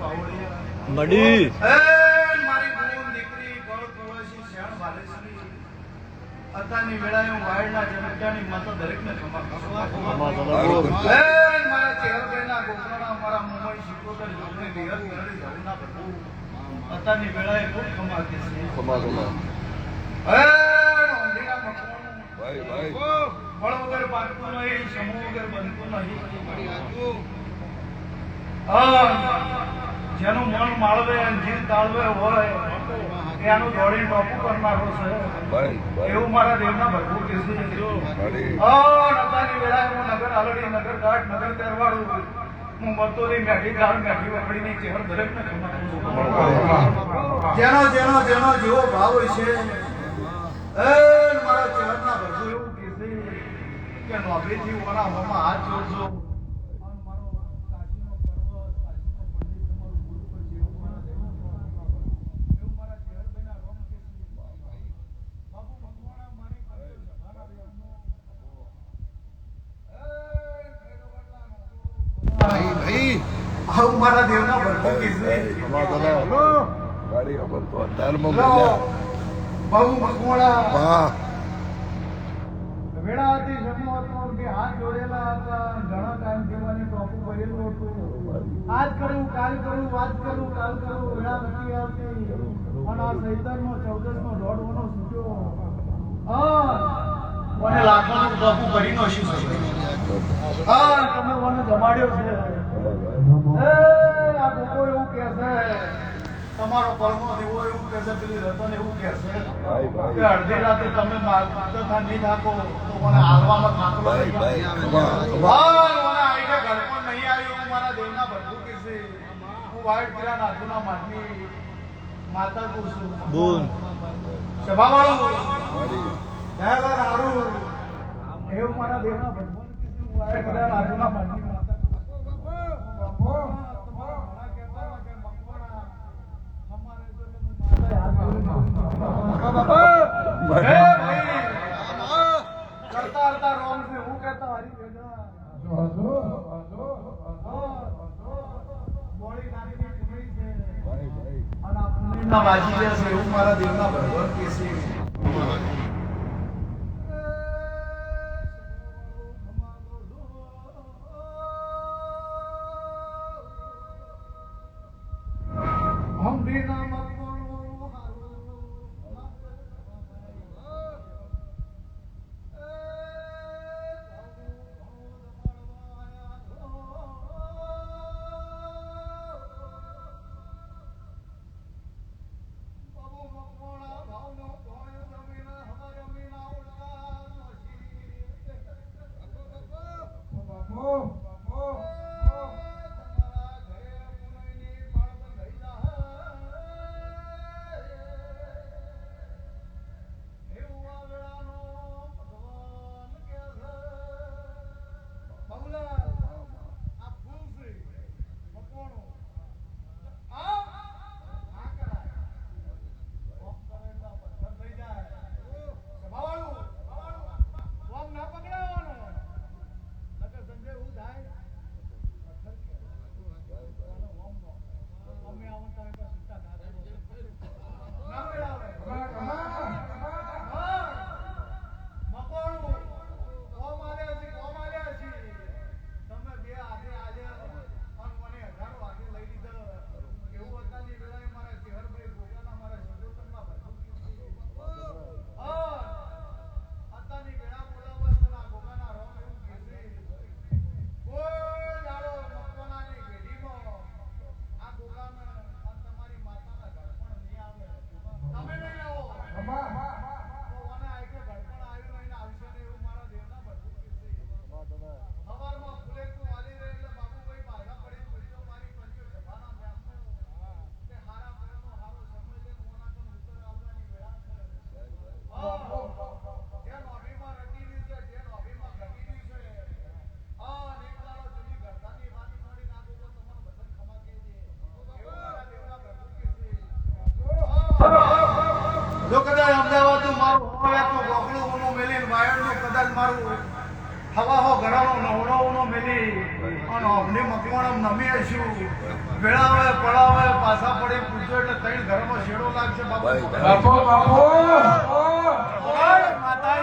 મડી મારી બહેન દીકરી ગળ કુવાસી શેણ વાલેસની અત્યારની વેળાએ હું વાયડના જમક્યાની માતા દરેકને ખમા મારા ચેહરભાઈના ગોખણા મારા મુંબઈ શિકોતર જોડને વિહર વિહરી જવું ના ભરવું અત્યારની વેળાએ ખૂબ ખમા કે છે ઊંડીના મકવાનું ભાઈ ફળ વગર પાકતું નહીં સમૂહ વગર બનતું નહીં જેનું મન માળવે જીવ તાળવે હોય એનું દોડી ટોપું કરનારો છે એવું મારા દેવના ભરપૂર કે છે નતાની વેળાએ હું નગર આલડી નગર ઘાટ નગર તેરવાડું હું મતોની મેઠી ગાળ મેઠી વખડીની ચહેર દરેકને જેનો જેનો જેનો જેવો ભાવ હોય છે મારા ચહેરના ભરપૂર એવું કે છે કે નોકરીથી ઓના હોમાં હાથ જોડજો મારા દેવના ભરપૂર બાબુ મકવાણા વેળા હતી જન્મ હતો બે હાથ જોડેલા હતા ઘણા ટાઈમ દેવાની ટોપું ભરેલું હતું આજ કરું કાલ કરું વાત કરું કાલ કરું વેળા નથી આવતી અને આ સૈતનનો 14નો દોડવાનો છૂટ્યો મને લાખોનું ટોપું ભરી નો શું તમે મને જમાડ્યો છે આ લોકો એવું કે છે તમારો પરમો દેવો એવું કે છે પેલી રતન એવું કે છે કે અડધી રાતે તમે માતા નહીં થાકો તો મને હાલવામાં થાકલો મને આઈને ઘર પણ નહીં આવ્યું મારા દેવના ભરપૂર કે છે હું વાઈટ પેલા નાથુના માથની માતા કહું છું બોલ સભાવાળું હારું એવું મારા દેવના ભરપૂર કે છે હું વાઈટ પેલા નાથુના માથની માતા करता रोम से वो कहता हरी बेटा બોડી નાની કુમળી છે ભાઈ અને આ કુમળીના વાજી છે એવું મારા દેવના ભગવાન કે છે हम भी ना જો કદાચ અમદાવાદ મારું હોય તો ગોખલું મેલીને વાયડ નું કદાચ મારું હવા હો ગળાનો નવડાવનો મેલી અને અમને મકવાણમ નમી હશું વેળાવે પડાવે પાછા પડે પૂછો એટલે ત્રણ ઘરમાં શેડો લાગશે બાપુ માતા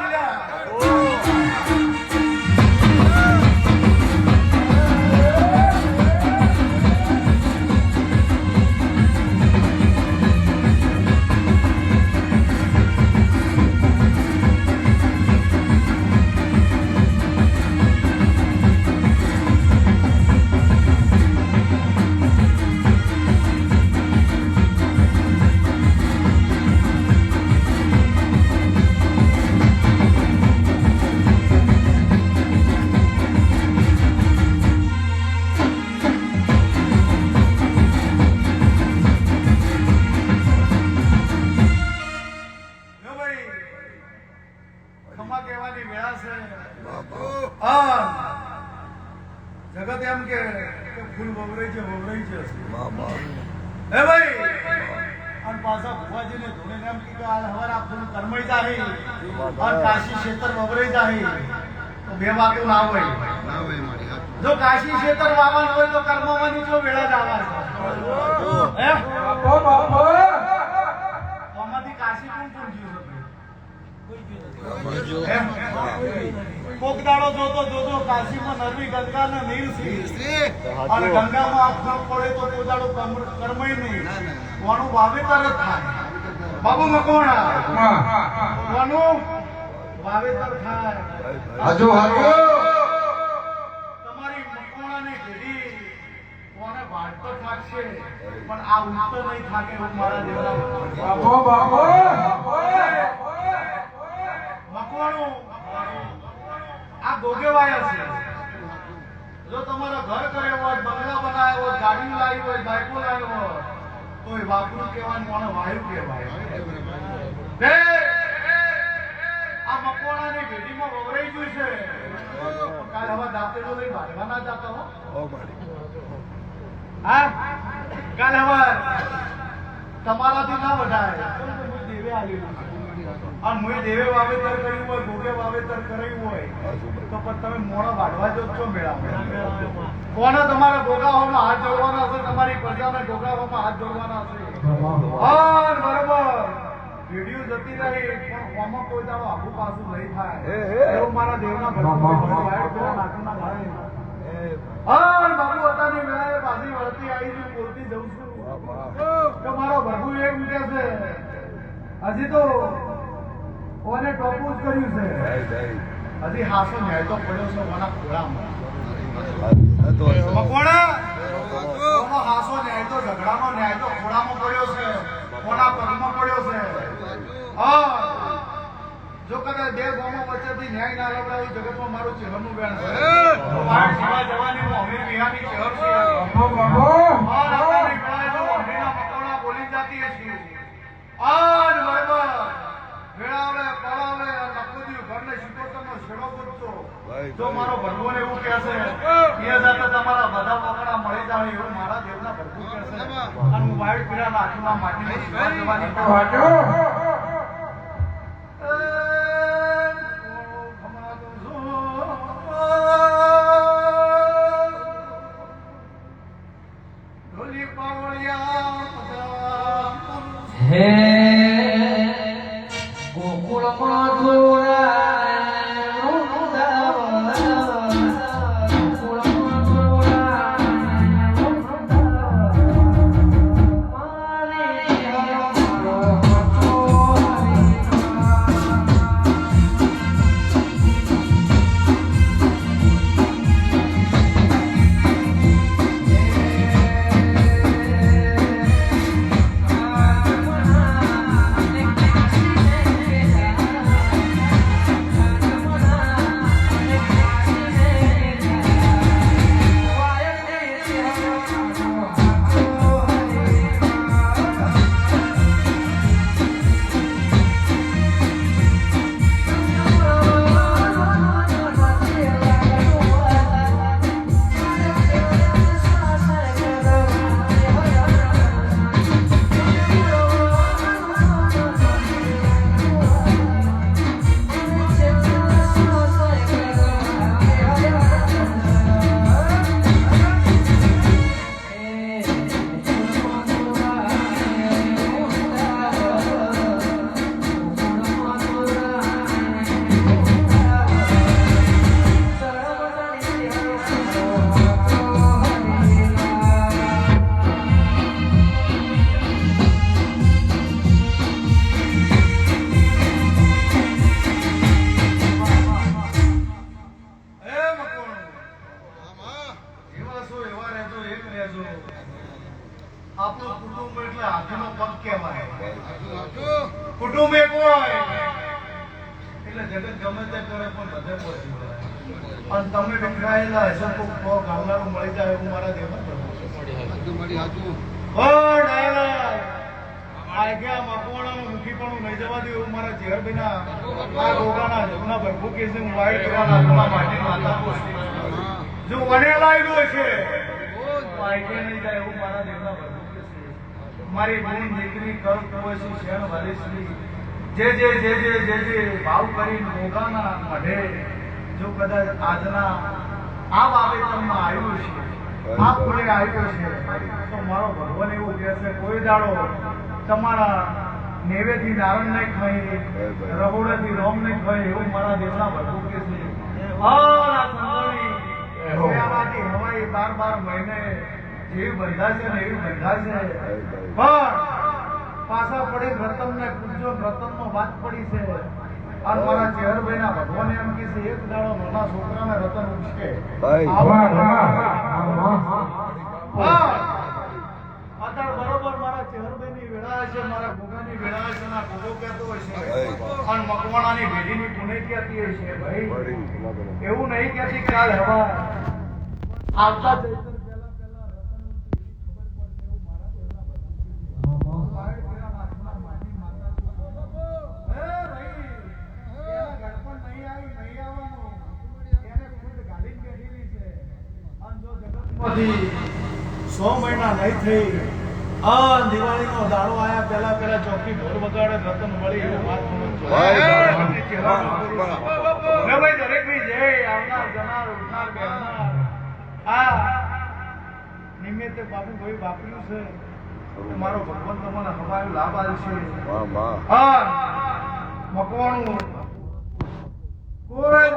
જગત એમ કે ફૂલ વવરાઈ છે હે ભાઈ અને પાછા ભુવાજીને ધોઈને એમ કે આ હવાર આ ફૂલ કરમાઈ જાહી અને કાશી ક્ષેત્ર વવરાઈ જાહી તો બે વાતો ના હોય જો કાશી ક્ષેત્ર વાવવાનું હોય તો કર્મવાની જો વેળા જ આવવા હે આમાંથી કાશી કોણ જીવ કોક દાડો જોતો કાશીમાં નરવી ગંગા ને નીર છે અને ગંગામાં આ ફૂલ પડે તો કોઈ દાડો કર્મય નહીં કોનું વાવેતર જ થાય બાબુ મકોણા કોનું વાવેતર થાય હજુ તમારી મકોણાની ઘડી કોને વાળતો થાકશે પણ આ ઉલટો નહીં થાકે એવું મારા દેવના મકોણું આ ગોગેવાયા છે જો તમારો ઘર કર્યો હોય બંગલા બનાવ્યો હોય ગાડી લાવી હોય બાઈકો લાવી હોય તો એ વાપરું કહેવાનું મને વાયુ કહેવાય આ મકવાણાની ભેટીમાં વવરાઈ ગયું છે કાલ હવે દાંતેડો લઈ ભાગવા ના જતા હો હા કાલ હવે તમારાથી ના વધાય દેવે આવેલું અને મુએ દેવે વાવેતર કર્યું હોય ભોગે વાવેતર કર્યું હોય તો પણ તમે મોડા વાઢવા જો છો મેળા કોને તમારા ગોગાઓમાં હાથ જોડવાના છે તમારી પ્રજાના ગોગાઓમાં હાથ જોડવાના છે હા બરોબર વિડિયો જતી રહી પણ કોમાં કોઈ દાડો આખું પાછું નહીં થાય એવું મારા દેવના ભગવાન હા બાબુ હતાની મેળાએ પાછી વળતી આવી છું બોલતી જઉં છું તો મારો ભગુ એમ કે છે હજી તો કોને ટોપું જ કર્યું છે હજી હાસો ન્યાય તો પડ્યો છે કોના ખોળામાં કોનો હાસો ન્યાય તો ઝઘડાનો ન્યાય તો ખોળામાં પડ્યો છે કોના પગમાં પડ્યો છે હા જો કદાચ બે ગામો વચ્ચેથી ન્યાય ના લવડાવ્યું જગતમાં મારું ચહેરનું બેન છે મારી સેવા જવાની હું અમીર વિહાની ચહેર છે મકોડા બોલી જાતી હશે આજ બરાબર વેળાવે પડાવે નકુદી ઘરને શિકોતરનો છેડો પૂછતો જો મારો ભગવાન એવું કહે છે એ જાતે તમારા બધા પકડા મળી જાય એવું મારા દેવના ભગવાન કહે છે અને હું વાઈટ પીરાના આંખમાં માટીની સેવા જવાની ઢોલી પાવળિયા હે ગોકુળમાં કુટુંબ એટલે હાથીનો પગ કહેવાય. કુટુંબ એક હોય એટલે જગત ગમે તે કરે પણ બધે પહોંચી વળાય. અને તમે વિખરાયેલા હશો તો પગ હાલનારું મળી જાય એવું મારા દેવમાં પ્રભુ. મુખીપણું નહીં જવા દે એવું મારા ઝેરબીના આ ગોગાના જમના પ્રભુ કે છે. હું વાય કરવાના આત્મા માટે માતા જો વણેલા છે વાયકે નહીં જાય એવું મારા દેવના પ્રભુ કે છે. મારી બહેન દીકરી કર કુવસી શેણ વલેસની જે ભાવ કરી ગોગાના મઢે જો કદાચ આજના આ વાવેતરમાં આવ્યું છે આ ફૂલે આવ્યો છે તો મારો ભગવાન એવું કહે છે કોઈ દાડો તમારા નેવેથી નારણ નહીં ખાઈ રહોડેથી રોમ નહીં ખાઈ એવું મારા દેવના ભગવું કે છે. હવાઈ 12 મહિને જેવી બંધાશે ને એવી બંધાશે પણ પાછા પડી રતન ને પૂછજો રતન નો વાત પડી છે. અને મારા ચેહરભાઈ ના ભગવાન એમ કે છે એક દાડો નાના છોકરાને રતન ઉછકે અત્યારે બરોબર મારા ચેહરભાઈ ની વેળા છે મારા ગોગાની વેળા છે ના ગોગો કહેતો હોય છે અને મકવાણાની ભેડીની પુણે કહેતી હોય છે ભાઈ એવું નહીં કહેતી કાલ હવા આવતા ચૈતર પહેલા રતન ખબર 100 મહિના નહીં થઈ દિવાળી નો દાડો આયા પેલા ચોકી ઢોર વગાડે રતન મળી એવું વાત દરેક ની જય આવનાર જનાર ઉઠનાર બેહનાર આ નિમિત્તે બાપુ ભાઈ વાપર્યું છે મારો ભગવાન તમને હવાયું લાભ આલશે. મકવાણું કોઈ